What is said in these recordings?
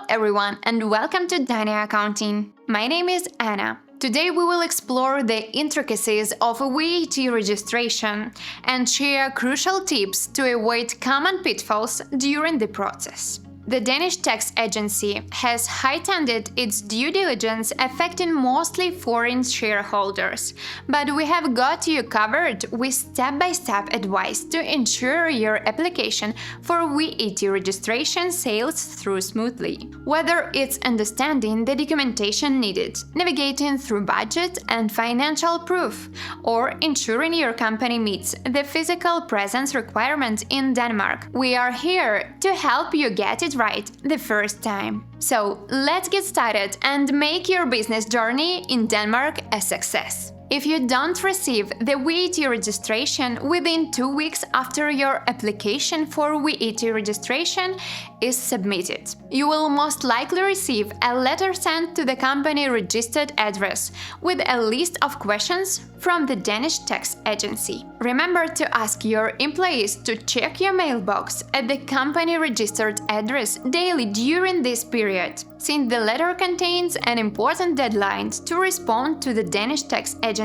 everyone, and welcome to Danish Accounting. My name is Anna. Today we will explore the intricacies of VAT registration and share crucial tips to avoid common pitfalls during the process. The Danish Tax Agency has heightened its due diligence affecting mostly foreign shareholders, but we have got you covered with step-by-step advice to ensure your application for VAT registration sails through smoothly. Whether it's understanding the documentation needed, navigating through budget and financial proof, or ensuring your company meets the physical presence requirements in Denmark, we are here to help you get it right the first time. So let's get started and make your business journey in Denmark a success. If you don't receive the VAT registration within 2 weeks after your application for VAT registration is submitted, you will most likely receive a letter sent to the company registered address with a list of questions from the Danish Tax Agency. Remember to ask your employees to check your mailbox at the company registered address daily during this period, since the letter contains an important deadline to respond to the Danish Tax Agency.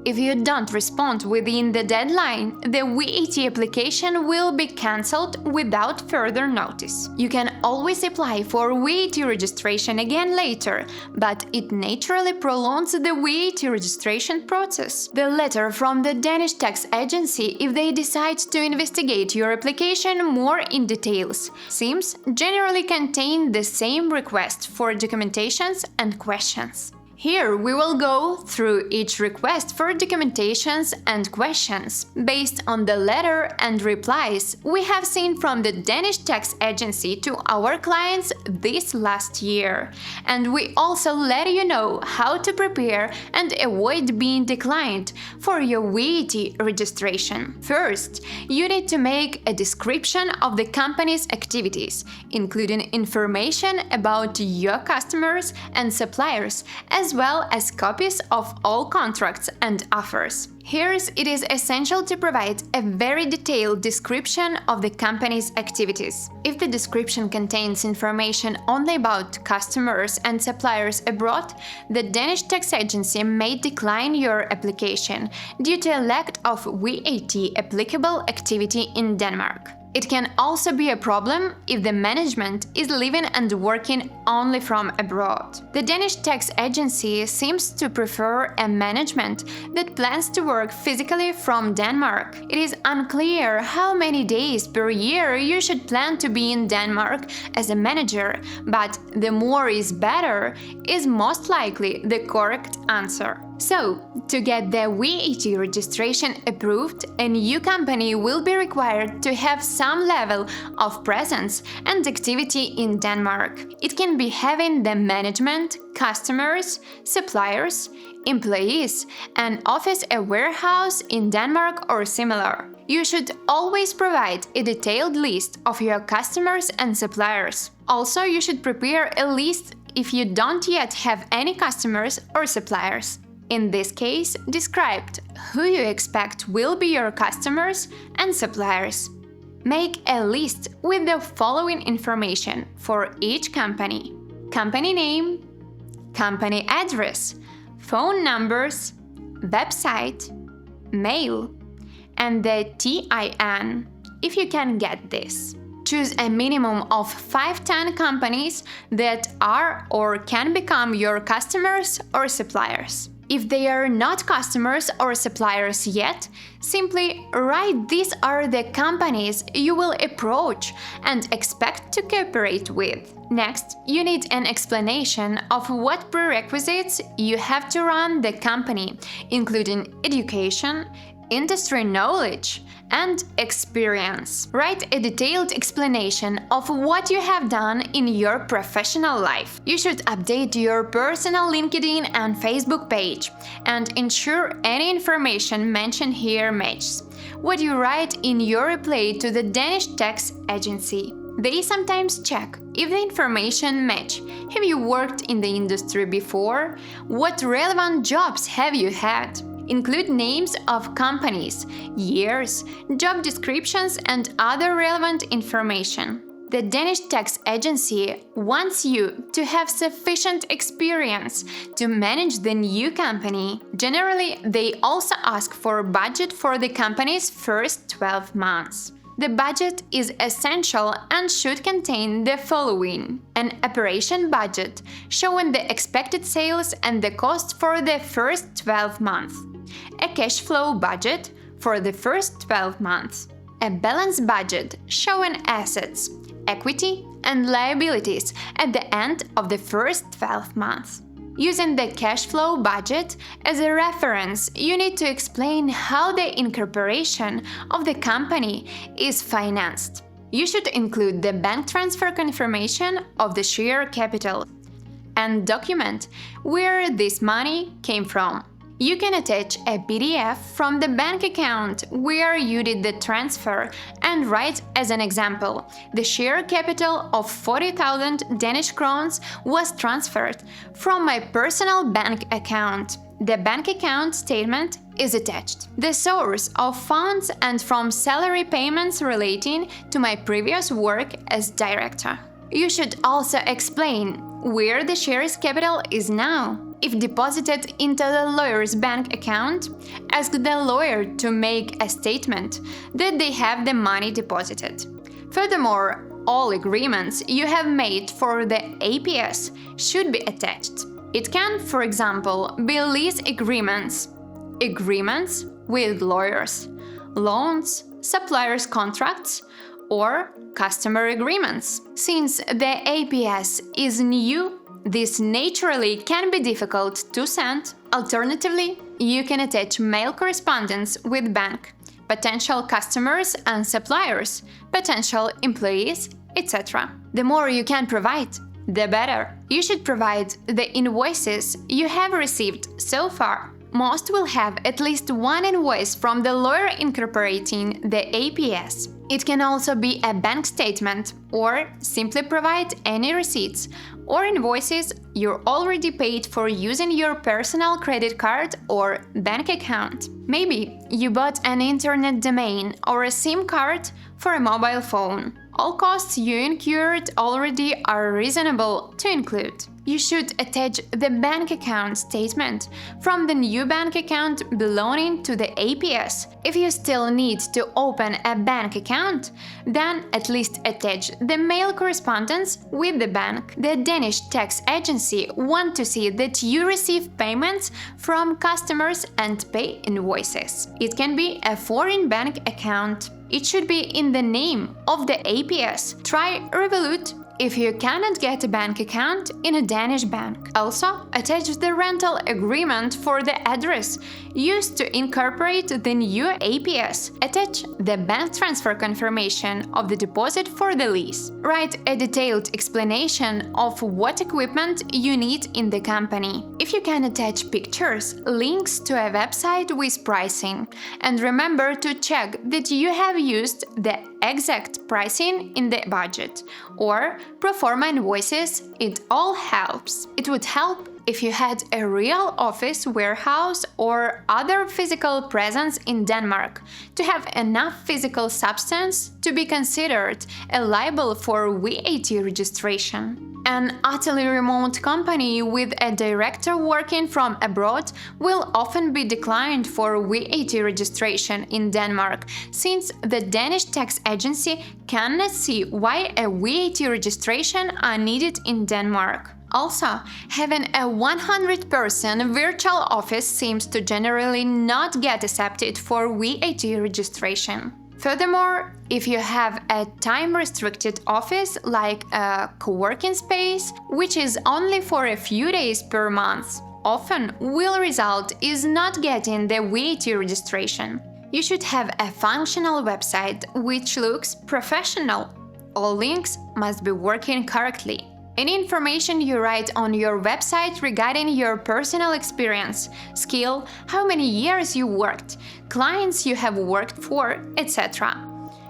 If you don't respond within the deadline, the VAT application will be cancelled without further notice. You can always apply for VAT registration again later, but it naturally prolongs the VAT registration process. The letter from the Danish Tax Agency, if they decide to investigate your application more in details, seems generally contain the same request for documentations and questions. Here we will go through each request for documentations and questions based on the letter and replies we have seen from the Danish Tax Agency to our clients this last year. And we also let you know how to prepare and avoid being declined for your VAT registration. First, you need to make a description of the company's activities, including information about your customers and suppliers, as well as copies of all contracts and offers. Here it is essential to provide a very detailed description of the company's activities. If the description contains information only about customers and suppliers abroad, the Danish Tax Agency may decline your application due to a lack of VAT applicable activity in Denmark. It can also be a problem if the management is living and working only from abroad. The Danish Tax Agency seems to prefer a management that plans to work physically from Denmark. It is unclear how many days per year you should plan to be in Denmark as a manager, but the more is better is most likely the correct answer. So, to get the VAT registration approved, a new company will be required to have some level of presence and activity in Denmark. It can be having the management, customers, suppliers, employees, an office, a warehouse in Denmark or similar. You should always provide a detailed list of your customers and suppliers. Also, you should prepare a list if you don't yet have any customers or suppliers. In this case, described who you expect will be your customers and suppliers. Make a list with the following information for each company: company name, company address, phone numbers, website, mail, and the TIN, if you can get this. Choose a minimum of 5-10 companies that are or can become your customers or suppliers. If they are not customers or suppliers yet, simply write these are the companies you will approach and expect to cooperate with. Next, you need an explanation of what prerequisites you have to run the company, including education, industry knowledge, and experience. Write a detailed explanation of what you have done in your professional life. You should update your personal LinkedIn and Facebook page and ensure any information mentioned here matches what you write in your reply to the Danish Tax Agency. They sometimes check if the information match. Have you worked in the industry before? What relevant jobs have you had? Include names of companies, years, job descriptions, and other relevant information. The Danish Tax Agency wants you to have sufficient experience to manage the new company. Generally, they also ask for a budget for the company's first 12 months. The budget is essential and should contain the following: an operation budget, showing the expected sales and the cost for the first 12 months, a cash flow budget for the first 12 months, a balance budget showing assets, equity, and liabilities at the end of the first 12 months. Using the cash flow budget as a reference, you need to explain how the incorporation of the company is financed. You should include the bank transfer confirmation of the share capital and document where this money came from. You can attach a PDF from the bank account where you did the transfer and write as an example: the share capital of 40,000 Danish crowns was transferred from my personal bank account. The bank account statement is attached. The source of funds and from salary payments relating to my previous work as director. You should also explain where the shares capital is now. If deposited into the lawyer's bank account, ask the lawyer to make a statement that they have the money deposited. Furthermore, all agreements you have made for the APS should be attached. It can, for example, be lease agreements, agreements with lawyers, loans, suppliers' contracts, or customer agreements. Since the APS is new, this naturally can be difficult to send. Alternatively, you can attach mail correspondence with bank, potential customers and suppliers, potential employees, etc. The more you can provide, the better. You should provide the invoices you have received so far. Most will have at least one invoice from the lawyer incorporating the APS. It can also be a bank statement, or simply provide any receipts or invoices you already paid for using your personal credit card or bank account. Maybe you bought an internet domain or a SIM card for a mobile phone. All costs you incurred already are reasonable to include. You should attach the bank account statement from the new bank account belonging to the APS. If you still need to open a bank account, then at least attach the mail correspondence with the bank. The Danish Tax Agency want to see that you receive payments from customers and pay invoices. It can be a foreign bank account. It should be in the name of the APS. Try Revolut if you cannot get a bank account in a Danish bank. Also, attach the rental agreement for the address used to incorporate the new APS. Attach the bank transfer confirmation of the deposit for the lease. Write a detailed explanation of what equipment you need in the company. If you can attach pictures, links to a website with pricing. And remember to check that you have used the exact pricing in the budget, or pro forma invoices. It all helps. It would help if you had a real office, warehouse, or other physical presence in Denmark to have enough physical substance to be considered eligible for VAT registration. An utterly remote company with a director working from abroad will often be declined for VAT registration in Denmark, since the Danish Tax Agency cannot see why a VAT registration are needed in Denmark. Also, having a 100% virtual office seems to generally not get accepted for VAT registration. Furthermore, if you have a time-restricted office like a co-working space, which is only for a few days per month, often will result is not getting the VAT registration. You should have a functional website which looks professional. All links must be working correctly. Any information you write on your website regarding your personal experience, skill, how many years you worked, clients you have worked for, etc.,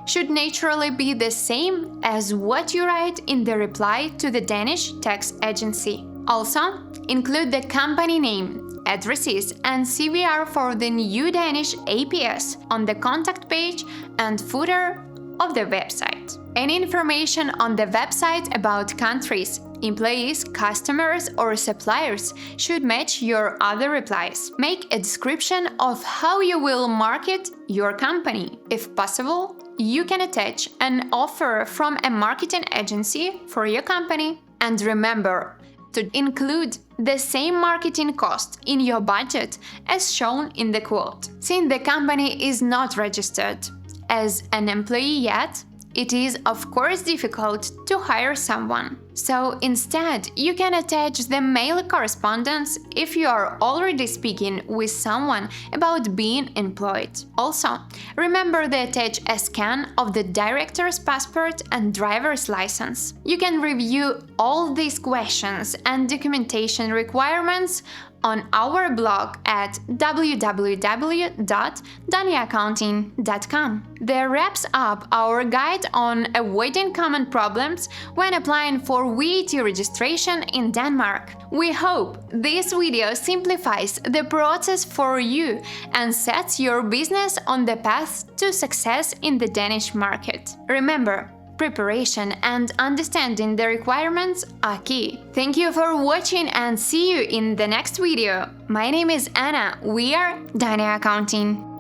should naturally be the same as what you write in the reply to the Danish Tax Agency. Also, include the company name, addresses and CVR for the new Danish APS on the contact page and footer of the website. Any information on the website about countries, employees, customers, or suppliers should match your other replies. Make a description of how you will market your company. If possible, you can attach an offer from a marketing agency for your company. And remember to include the same marketing cost in your budget as shown in the quote. Since the company is not registered as an employee yet, it is of course difficult to hire someone. So instead, you can attach the mail correspondence if you are already speaking with someone about being employed. Also, remember to attach a scan of the director's passport and driver's license. You can review all these questions and documentation requirements on our blog at www.daniaccounting.com. That wraps up our guide on avoiding common problems when applying for VAT registration in Denmark. We hope this video simplifies the process for you and sets your business on the path to success in the Danish market. Remember, preparation and understanding the requirements are key. Thank you for watching and see you in the next video. My name is Anna. We are Danish Accounting.